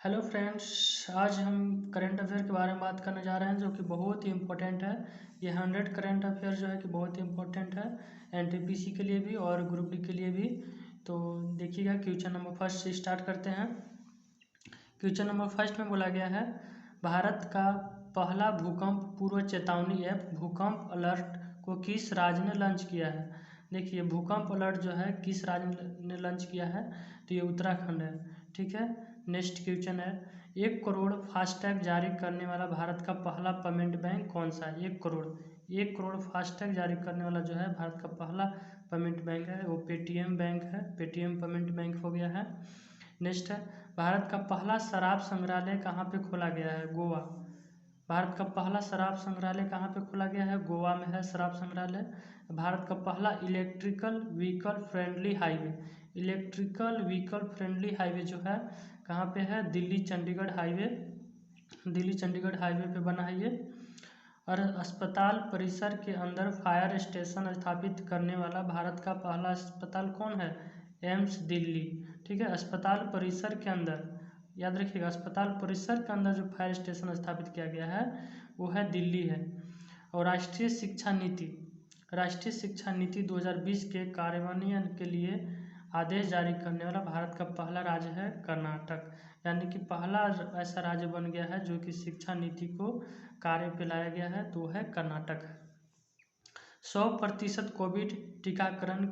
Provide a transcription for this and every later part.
Hello friends. आज हम current affair के बारे में बात करने जा रहे हैं जो कि बहुत ही इम्पोर्टेंट है। ये 100 करंट अफेयर जो है कि बहुत ही इम्पोर्टेंट है एनटीपीसी के लिए भी और ग्रुप डी के लिए भी। तो देखिएगा, क्वेश्चन नंबर फर्स्ट से स्टार्ट करते हैं। क्वेश्चन नंबर फर्स्ट में बोला गया है, भारत का पहला भूकंप पूर्व चेतावनी ऐप भूकंप अलर्ट को किस राज्य ने लॉन्च किया है। देखिए, भूकंप अलर्ट जो है किस राज्य ने लॉन्च किया है, तो ये उत्तराखंड है। ठीक है। नेक्स्ट क्वेश्चन है, 1 करोड़ फास्टैग जारी करने वाला भारत का पहला पेमेंट बैंक कौन सा है। 1 करोड़ फास्टैग जारी करने वाला जो है भारत का पहला पेमेंट बैंक है, वो पेटीएम बैंक है। पेटीएम पेमेंट बैंक हो गया है। नेक्स्ट है, भारत का पहला शराब संग्रहालय कहाँ पे खोला गया है। गोवा। भारत का पहला शराब संग्रहालय कहाँ पे खोला गया है, गोवा में है शराब संग्रहालय। भारत का पहला इलेक्ट्रिकल व्हीकल फ्रेंडली हाईवे जो है कहाँ पे है, दिल्ली चंडीगढ़ हाईवे पे बना है ये। और अस्पताल परिसर के अंदर फायर स्टेशन स्थापित करने वाला भारत का पहला अस्पताल कौन है, एम्स दिल्ली। ठीक है। अस्पताल परिसर के अंदर, याद रखिएगा, अस्पताल परिसर के अंदर जो फायर स्टेशन स्थापित किया गया है वो है दिल्ली है। और राष्ट्रीय शिक्षा नीति 2020 के कार्यान्वयन के लिए आदेश जारी करने वाला भारत का पहला राज्य है कर्नाटक। यानी कि पहला ऐसा राज्य बन गया है जो कि शिक्षा नीति को कार्य पे लाया गया है, तो है कर्नाटक। 100% कोविड टीकाकरण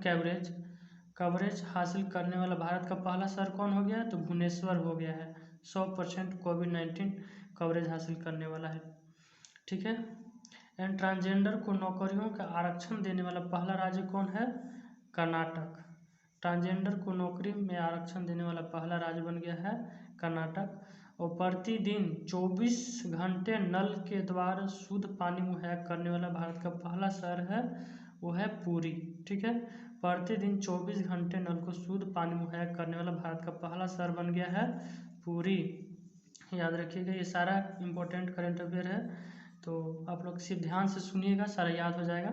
कवरेज हासिल करने वाला भारत का पहला शहर कौन हो गया है, तो भुवनेश्वर हो गया है। 100% कोविड-19 कवरेज हासिल करने वाला है। ठीक है। एंड ट्रांसजेंडर को नौकरियों का आरक्षण देने वाला पहला राज्य कौन है, कर्नाटक। ट्रांसजेंडर को नौकरी में आरक्षण देने वाला पहला राज्य बन गया है कर्नाटक। और प्रतिदिन 24 घंटे नल के द्वारा शुद्ध पानी मुहैया करने वाला भारत का पहला शहर है, वो है पुरी। ठीक है। प्रतिदिन 24 घंटे नल को शुद्ध पानी मुहैया करने वाला भारत का पहला शहर बन गया है पुरी। याद रखिएगा, ये सारा इम्पोर्टेंट करंट अफेयर है, तो आप लोग सिर्फ ध्यान से सुनिएगा, सारा याद हो जाएगा।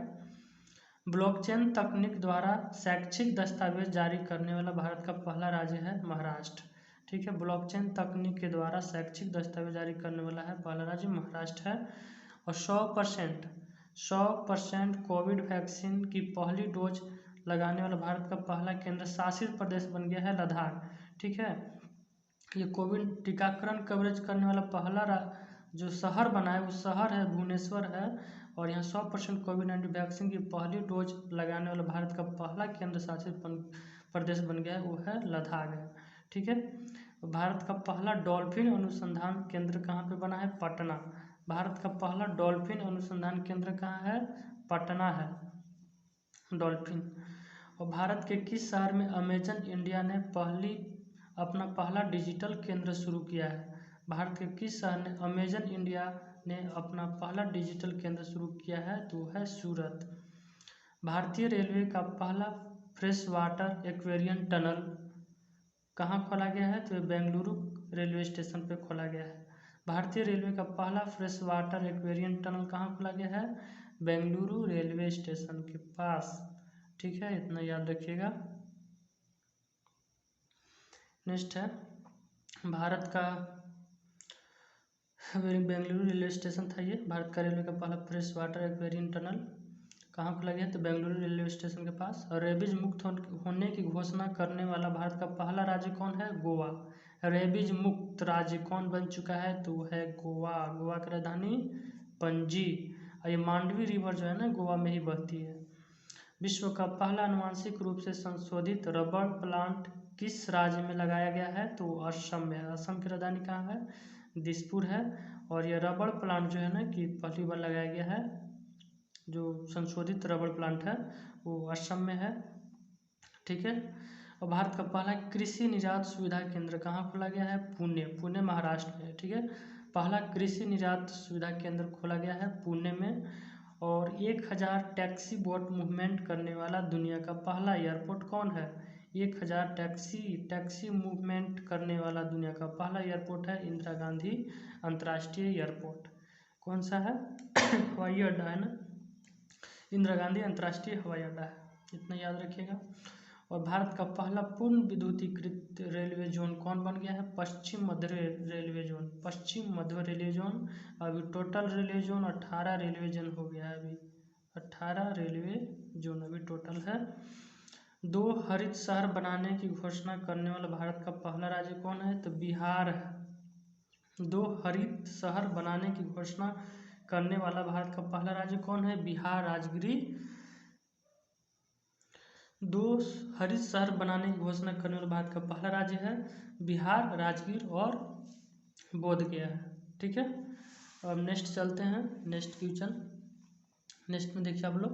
ब्लॉकचेन तकनीक द्वारा शैक्षिक दस्तावेज जारी करने वाला भारत का पहला राज्य है महाराष्ट्र। ठीक है। ब्लॉकचेन तकनीक के द्वारा शैक्षिक दस्तावेज जारी करने वाला है पहला राज्य महाराष्ट्र है। और 100% कोविड वैक्सीन की पहली डोज लगाने वाला भारत का पहला केंद्र शासित प्रदेश बन गया है लद्दाख। ठीक है। ये कोविड टीकाकरण कवरेज करने वाला पहला जो शहर बना है वो शहर है भुवनेश्वर है। और यहाँ 100% कोविड-19 वैक्सीन की पहली डोज लगाने वाला भारत का पहला केंद्र शासित प्रदेश बन गया है, वो है लद्दाख है। ठीक है। भारत का पहला डॉल्फिन अनुसंधान केंद्र कहाँ पे बना है, पटना। भारत का पहला डॉल्फिन अनुसंधान केंद्र कहाँ है, पटना है डॉल्फिन। और भारत के किस शहर में अमेजन इंडिया ने अपना पहला डिजिटल केंद्र शुरू किया है। भारत के किस शहर ने अमेजन इंडिया ने अपना पहला डिजिटल केंद्र शुरू किया है, तो है सूरत। भारतीय रेलवे का पहला फ्रेश वाटर एक्वेरियम टनल कहाँ खोला गया है, तो बेंगलुरु रेलवे स्टेशन पे खोला गया है। भारतीय रेलवे का पहला फ्रेश वाटर एक्वेरियम टनल कहाँ खोला गया है, बेंगलुरु रेलवे स्टेशन के पास। ठीक है, इतना याद रखिएगा। नेक्स्ट है, भारत का बेंगलुरु रेलवे स्टेशन था ये। भारत का रेलवे का पहला फ्रेश वाटर एक्वेरियम टनल कहाँ खोला गया, तो बेंगलुरु रेलवे स्टेशन के पास। और रेबीज मुक्त होने की घोषणा करने वाला भारत का पहला राज्य कौन है, गोवा। रेबीज मुक्त राज्य कौन बन चुका है, तो है गोवा। गोवा की राजधानी पणजी। और ये मांडवी रिवर जो है ना गोवा में ही बहती है। विश्व का पहला आनुवांशिक रूप से संशोधित रबड़ प्लांट किस राज्य में लगाया गया है, तो असम में। असम की राजधानी कहाँ है, दिसपुर है। और यह रबड़ प्लांट जो है ना कि पहली बार लगाया गया है, जो संशोधित रबड़ प्लांट है वो असम में है। ठीक है। और भारत का पहला कृषि निर्यात सुविधा केंद्र कहाँ खोला गया है, पुणे महाराष्ट्र में। ठीक है। पहला कृषि निर्यात सुविधा केंद्र खोला गया है पुणे में। और 1000 टैक्सी बोट मूवमेंट करने वाला दुनिया का पहला एयरपोर्ट कौन है, 1000 टैक्सी मूवमेंट करने वाला दुनिया का पहला एयरपोर्ट है इंदिरा गांधी अंतर्राष्ट्रीय एयरपोर्ट। कौन सा है, हवाई अड्डा है ना, इंदिरा गांधी अंतर्राष्ट्रीय हवाई अड्डा है, इतना याद रखिएगा। और भारत का पहला पूर्ण विद्युतीकृत रेलवे जोन कौन बन गया है? पश्चिम मध्य रेलवे जोन। पश्चिम मध्य रेलवे जोन। अभी total railway zone 18 railway zone हो गया है। अभी 18 रेलवे जोन अभी टोटल है। 2 हरित शहर बनाने की घोषणा करने वाला भारत का पहला राज्य कौन है? तो बिहार है। 2 हरित शहर बनाने की घोषणा करने वाला भारत का पहला राज्य कौन है? बिहार, राजगिरी। 2 हरित शहर बनाने की घोषणा करने वाला भारत का पहला राज्य है बिहार, राजगीर और बोधगया है। ठीक है, अब नेक्स्ट चलते हैं। नेक्स्ट क्वेश्चन, नेक्स्ट में देखिए आप लोग,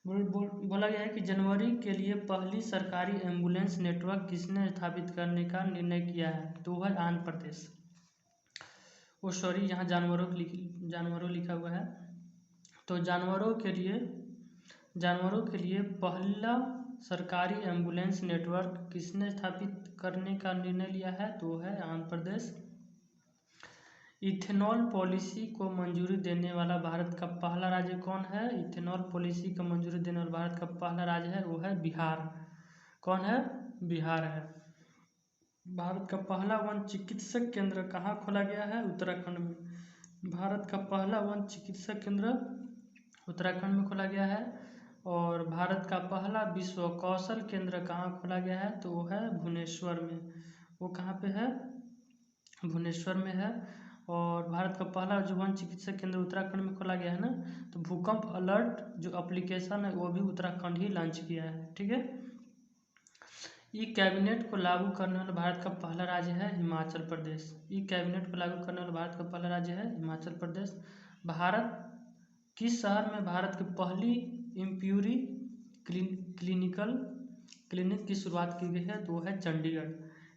बोला गया है कि जनवरी के लिए पहली सरकारी एम्बुलेंस नेटवर्क किसने स्थापित करने का निर्णय किया है? तो वह आंध्र प्रदेश। वो सॉरी, यहाँ जानवरों लिखा हुआ है। तो जानवरों के लिए पहला सरकारी एम्बुलेंस नेटवर्क किसने स्थापित करने का निर्णय लिया है? तो है आंध्र प्रदेश। इथेनॉल पॉलिसी को मंजूरी देने वाला भारत का पहला राज्य कौन है? इथेनॉल पॉलिसी को मंजूरी देने वाला भारत का पहला राज्य है वो है बिहार। कौन है? बिहार है। भारत का पहला वन चिकित्सक केंद्र कहाँ खोला गया है? उत्तराखंड में। भारत का पहला वन चिकित्सक केंद्र उत्तराखंड में खोला गया है। और भारत का पहला विश्व कौशल केंद्र कहाँ खोला गया है? तो वो है भुवनेश्वर में। वो कहाँ पे है? भुवनेश्वर में है। और भारत का पहला जो वन चिकित्सक केंद्र उत्तराखंड में खोला गया है ना, तो भूकंप अलर्ट जो एप्लीकेशन है वो भी उत्तराखंड ही लॉन्च किया है। ठीक है। ई कैबिनेट को लागू करने वाला भारत का पहला राज्य है हिमाचल प्रदेश। ई कैबिनेट को लागू करने वाला भारत का पहला राज्य है हिमाचल प्रदेश। भारत किस शहर में भारत की पहली इम्प्यूरी क्लिनिक की शुरुआत की गई है? तो वो है चंडीगढ़।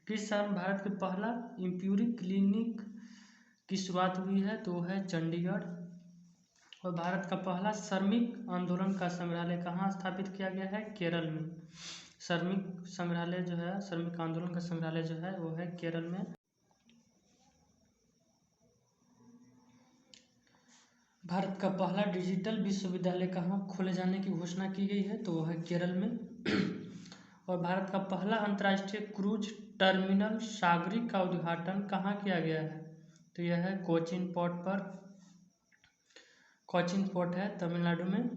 किस शहर में भारत के पहला इम्प्यूरी क्लिनिक की शुरुआत हुई है? तो वो है चंडीगढ़। और भारत का पहला श्रमिक आंदोलन का संग्रहालय कहाँ स्थापित किया गया है? केरल में। श्रमिक संग्रहालय जो है, श्रमिक आंदोलन का संग्रहालय जो है वो है केरल में। भारत का पहला डिजिटल विश्वविद्यालय कहाँ खोले जाने की घोषणा की गई है? तो वो है केरल में। और भारत का पहला अंतर्राष्ट्रीय क्रूज टर्मिनल सागरिक का उद्घाटन कहाँ किया गया है? तो यह है कोचीन पोर्ट पर। कोचीन पोर्ट है तमिलनाडु में।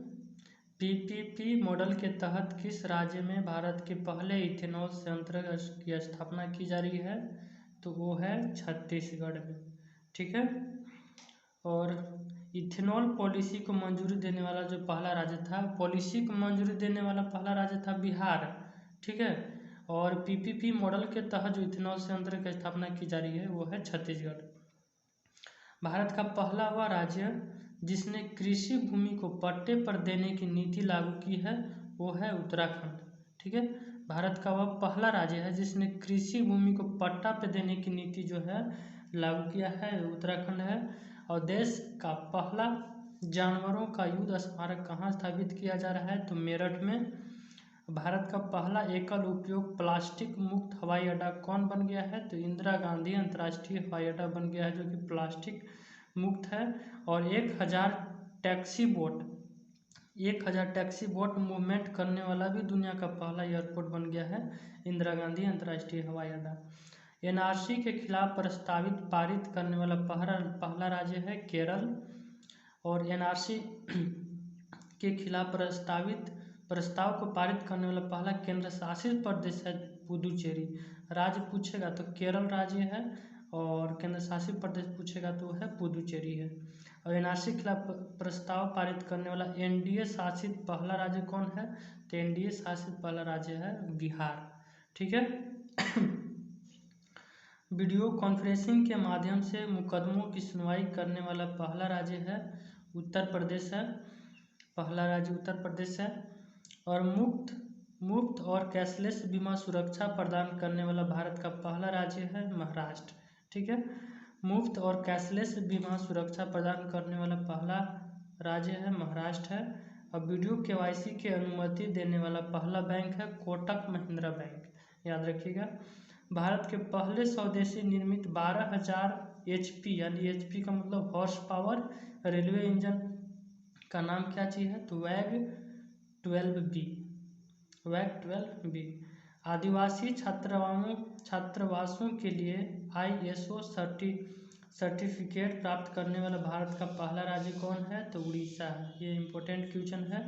पीपीपी मॉडल के तहत किस राज्य में भारत के पहले इथेनॉल संयंत्र की स्थापना की जा रही है? तो वो है छत्तीसगढ़ में। ठीक है। और इथेनॉल पॉलिसी को मंजूरी देने वाला जो पहला राज्य था, पॉलिसी को मंजूरी देने वाला पहला राज्य था बिहार। ठीक है। और पीपीपी मॉडल के तहत जो इथेनॉल संयंत्र की स्थापना की जा रही है वो है छत्तीसगढ़। भारत का पहला वह राज्य जिसने कृषि भूमि को पट्टे पर देने की नीति लागू की है वो है उत्तराखंड। ठीक है। भारत का वह पहला राज्य है जिसने कृषि भूमि को पट्टा पे देने की नीति जो है लागू किया है, उत्तराखंड है। और देश का पहला जानवरों का युद्ध स्मारक कहाँ स्थापित किया जा रहा है? तो मेरठ में। भारत का पहला एकल उपयोग प्लास्टिक मुक्त हवाई अड्डा कौन बन गया है? तो इंदिरा गांधी अंतर्राष्ट्रीय हवाई अड्डा बन गया है जो कि प्लास्टिक मुक्त है। और 1000 टैक्सी बोट मूवमेंट करने वाला भी दुनिया का पहला एयरपोर्ट बन गया है इंदिरा गांधी अंतर्राष्ट्रीय हवाई अड्डा। एनआरसी के खिलाफ प्रस्तावित पारित करने वाला पहला राज्य है केरल। और एनआरसी के खिलाफ प्रस्ताव को पारित करने वाला पहला केंद्र शासित प्रदेश है पुदुचेरी। राज्य पूछेगा तो केरल राज्य है, और केंद्र शासित प्रदेश पूछेगा तो है पुदुचेरी है। और एनआरसी के खिलाफ प्रस्ताव पारित करने वाला एनडीए शासित पहला राज्य कौन है? तो एनडीए शासित पहला राज्य है बिहार। ठीक है। वीडियो कॉन्फ्रेंसिंग के माध्यम से मुकदमों की सुनवाई करने वाला पहला राज्य है उत्तर प्रदेश है। पहला राज्य उत्तर प्रदेश है। और मुफ्त और कैशलेस बीमा सुरक्षा प्रदान करने वाला भारत का पहला राज्य है महाराष्ट्र। ठीक है। मुफ्त और कैशलेस बीमा सुरक्षा प्रदान करने वाला पहला राज्य है महाराष्ट्र है। अब वीडियो केवाईसी की अनुमति देने वाला पहला बैंक है कोटक महिंद्रा बैंक, याद रखिएगा। भारत के पहले स्वदेशी निर्मित 12,000 HP, यानी HP का मतलब हॉर्स पावर रेलवे इंजन का नाम क्या चीज़ है? तो वैग 12B। वैक 12B। आदिवासी छात्रावासों के लिए ISO सर्टिफिकेट प्राप्त करने वाला भारत का पहला राज्य कौन है? तो उड़ीसा है। ये इम्पोर्टेंट क्वेश्चन है।